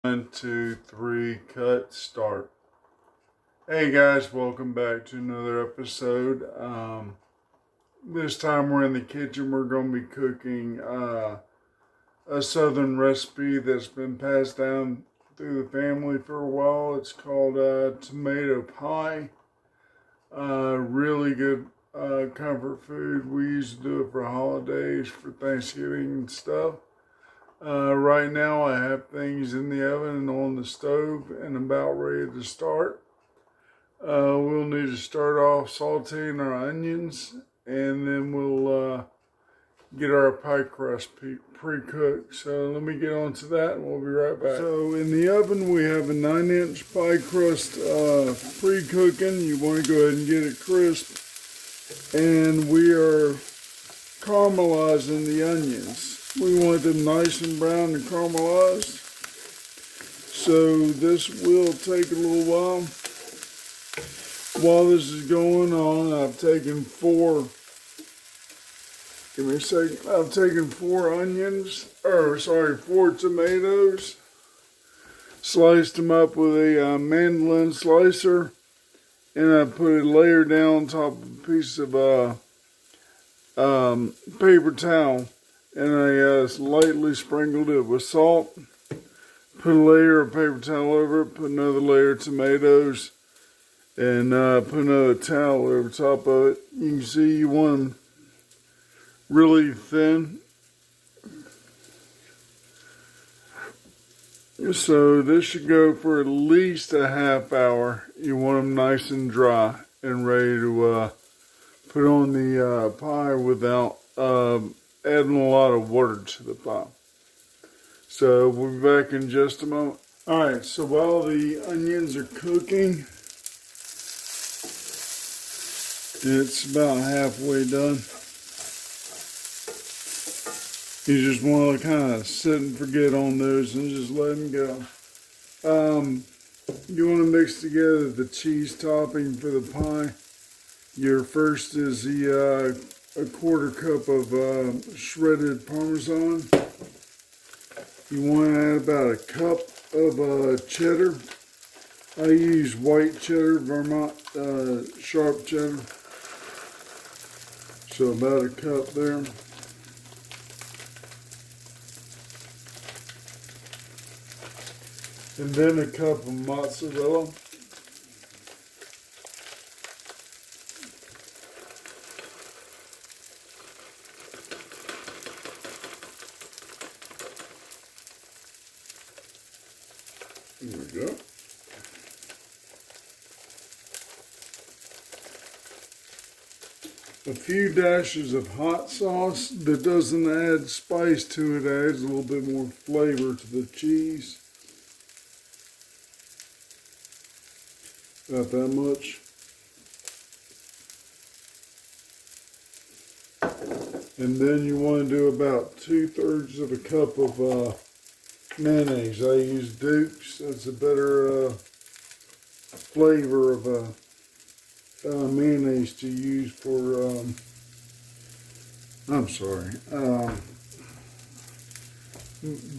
1, 2, 3, cut, start. Hey guys, welcome back to another episode. This time we're in the kitchen. We're going to be cooking a southern recipe that's been passed down through the family for a while. It's called tomato pie. Really good comfort food. We used to do it for holidays, for Thanksgiving and stuff. Right now I have things in the oven and on the stove and about ready to start. We'll need to start off sauteing our onions, and then we'll get our pie crust pre-cooked. So let me get on to that and we'll be right back. So in the oven we have a 9-inch pie crust pre-cooking. You want to go ahead and get it crisp. And we are caramelizing the onions. We want them nice and brown and caramelized. So this will take a little while. While this is going on, I've taken four tomatoes, sliced them up with a mandolin slicer, and I put a layer down on top of a piece of paper towel. And I lightly sprinkled it with salt, put a layer of paper towel over it, put another layer of tomatoes, and put another towel over top of it. You can see you want them really thin. So this should go for at least a half hour. You want them nice and dry and ready to put on the pie without adding a lot of water to the pie. So we'll be back in just a moment. Alright, so while the onions are cooking, it's about halfway done. You just want to kind of sit and forget on those and just let them go. You want to mix together the cheese topping for the pie. Your first is the a quarter cup of shredded Parmesan. You want to add about a cup of cheddar. I use white cheddar, Vermont sharp cheddar. So about a cup there. And then a cup of mozzarella. There we go. A few dashes of hot sauce that doesn't add spice to it, adds a little bit more flavor to the cheese. About that much. And then you want to do about 2/3 of a cup of mayonnaise. I use Duke's. That's a better flavor of mayonnaise to use for,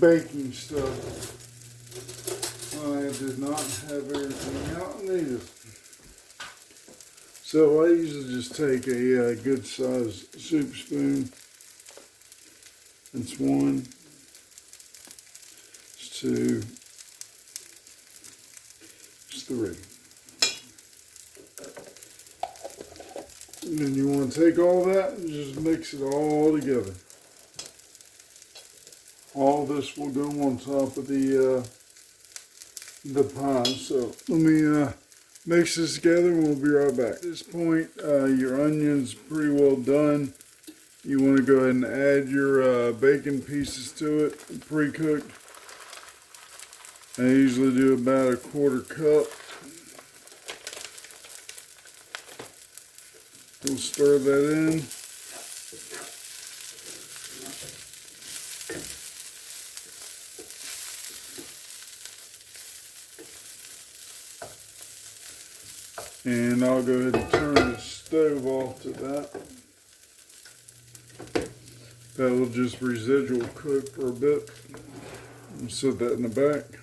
baking stuff. I did not have everything out needed. So I usually just take a good sized soup spoon. That's one. It's two. It's three. And then you want to take all that and just mix it all together. All this will go on top of the pie. So let me mix this together and we'll be right back. At this point, your onion's pretty well done. You want to go ahead and add your bacon pieces to it, pre-cooked. I usually do about a quarter cup. We'll stir that in. And I'll go ahead and turn the stove off to that. That will just residual cook for a bit. I'll set that in the back.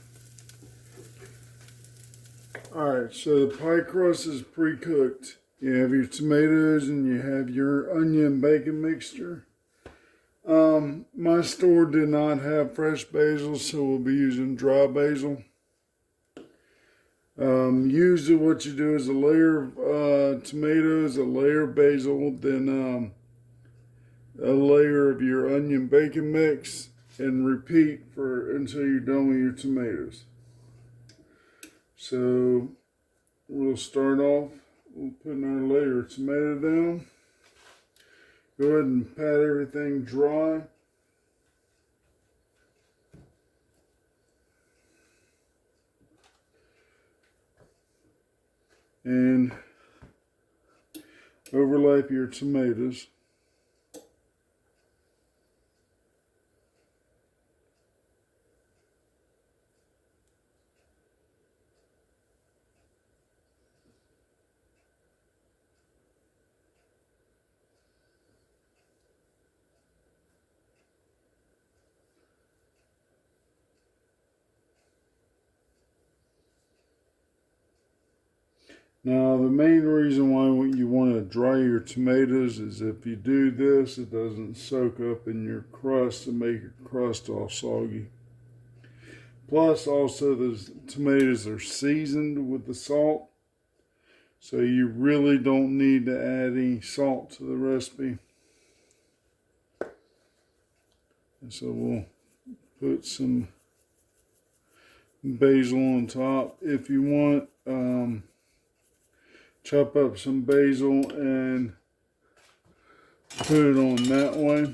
Alright, so the pie crust is pre-cooked. You have your tomatoes and you have your onion bacon mixture. My store did not have fresh basil, so we'll be using dry basil. Usually what you do is a layer of tomatoes, a layer of basil, then a layer of your onion bacon mix, and repeat for until you're done with your tomatoes. So we'll start off putting our layer of tomato down. Go ahead and pat everything dry. And overlap your tomatoes. Now, the main reason why you want to dry your tomatoes is if you do this, it doesn't soak up in your crust and make your crust all soggy. Plus, also, the tomatoes are seasoned with the salt, so you really don't need to add any salt to the recipe. And so we'll put some basil on top. If you want, chop up some basil and put it on that way.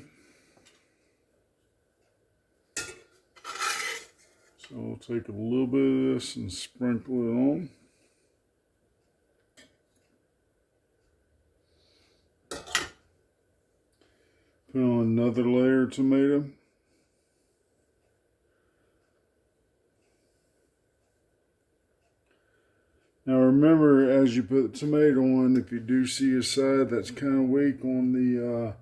So we'll take a little bit of this and sprinkle it on. Put on another layer of tomato. Now remember, as you put the tomato on, if you do see a side that's kind of weak on the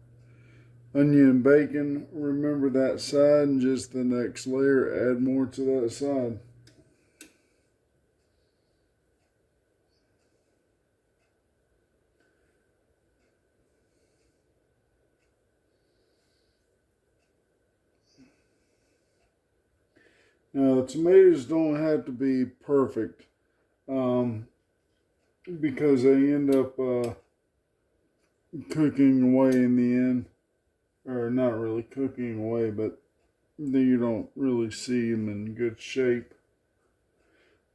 onion and bacon, remember that side, and just the next layer, add more to that side. Now the tomatoes don't have to be perfect, because they end up cooking away in the end. Or not really cooking away, but you don't really see them in good shape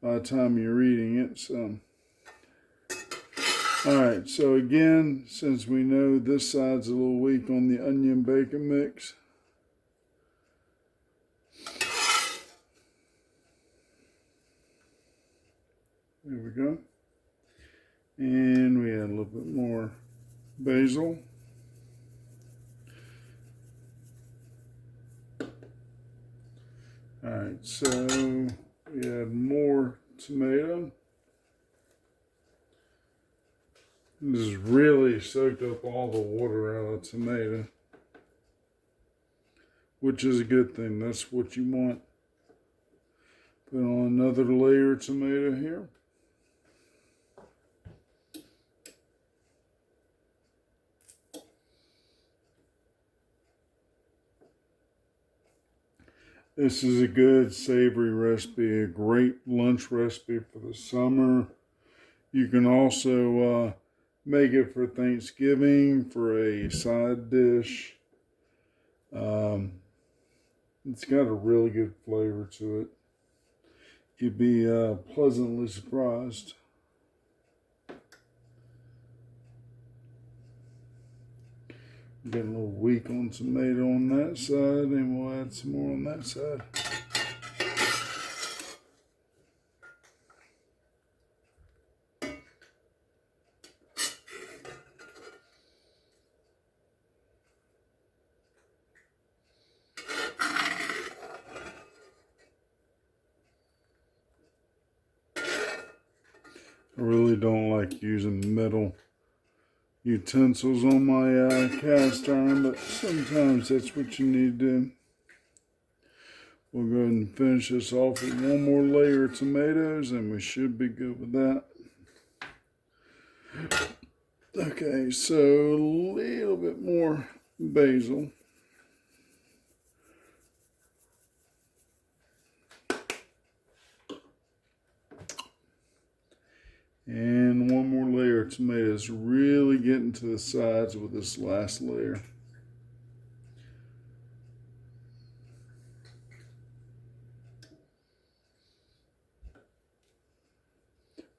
by the time you're eating it. So, alright, so again, since we know this side's a little weak on the onion bacon mix, there we go. And we add a little bit more basil. Alright, so we add more tomato. This has really soaked up all the water out of the tomato, which is a good thing. That's what you want. Put on another layer of tomato here. This is a good savory recipe, a great lunch recipe for the summer. You can also make it for Thanksgiving for a side dish. It's got a really good flavor to it. You'd be pleasantly surprised. Getting a little weak on tomato on that side, and we'll add some more on that side. I really don't like using metal utensils on my cast iron, but sometimes that's what you need to do. We'll go ahead and finish this off with one more layer of tomatoes, and we should be good with that. Okay, so a little bit more basil. And one more layer of tomatoes, really getting to the sides with this last layer.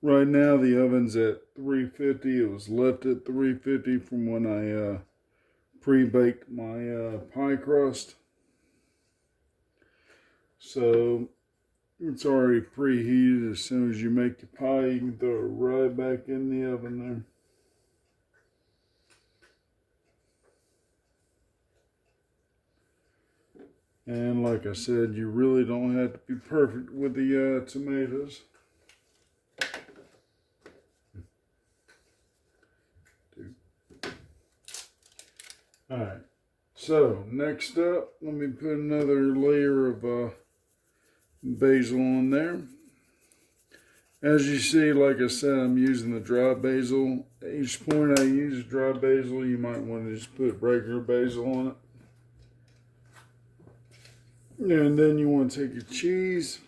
Right now the oven's at 350. It was left at 350 from when I pre-baked my pie crust. So it's already preheated. As soon as you make the pie, you can throw it right back in the oven there. And like I said, you really don't have to be perfect with the tomatoes. Alright, so next up, let me put another layer of basil on there. As you see, like I said, I'm using the dry basil. Each point I use dry basil, you might want to just put regular basil on it. And then you want to take your cheese,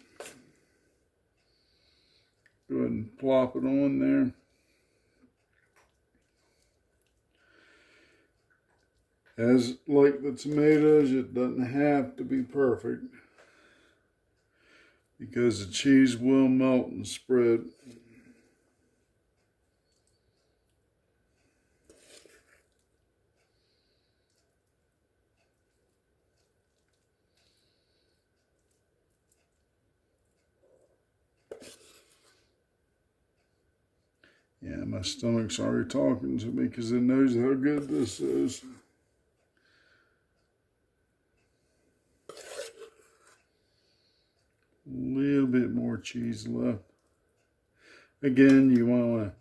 go ahead and plop it on there. As like the tomatoes, it doesn't have to be perfect because the cheese will melt and spread. Yeah, my stomach's already talking to me because it knows how good this is. A little bit more cheese left. Again, you want to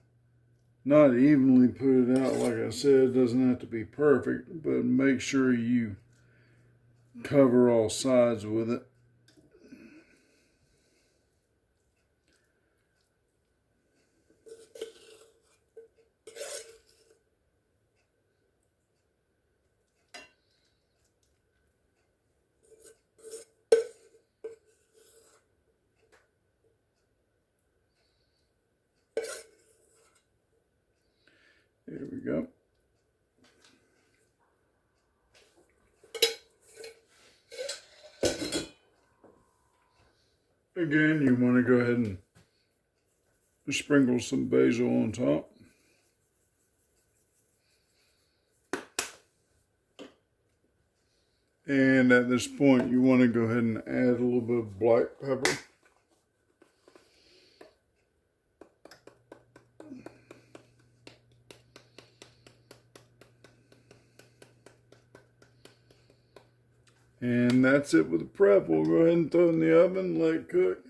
not evenly put it out. Like I said, it doesn't have to be perfect, but make sure you cover all sides with it. There we go. Again, you want to go ahead and sprinkle some basil on top. And at this point, you want to go ahead and add a little bit of black pepper. And that's it with the prep. We'll go ahead and throw it in the oven, let it cook.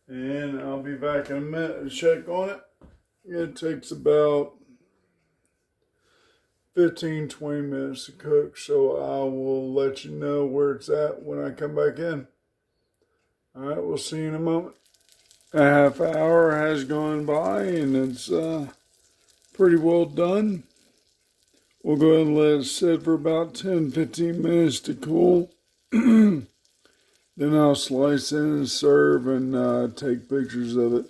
And I'll be back in a minute to check on it. It takes about 15-20 minutes to cook, so I will let you know where it's at when I come back in. Alright, we'll see you in a moment. A half hour has gone by and it's pretty well done. We'll go ahead and let it sit for about 10-15 minutes to cool. Then I'll slice in and serve and take pictures of it.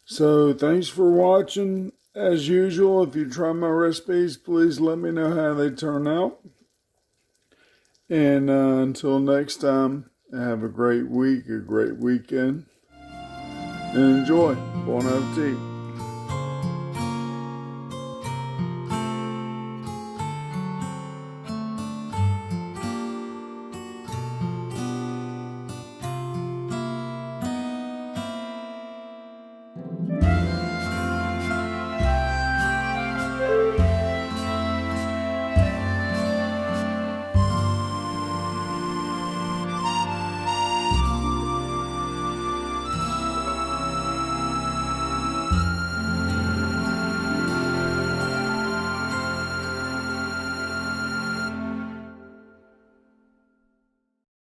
So thanks for watching. As usual, if you try my recipes, please let me know how they turn out. And until next time, have a great week, a great weekend, and enjoy. Bon appetit.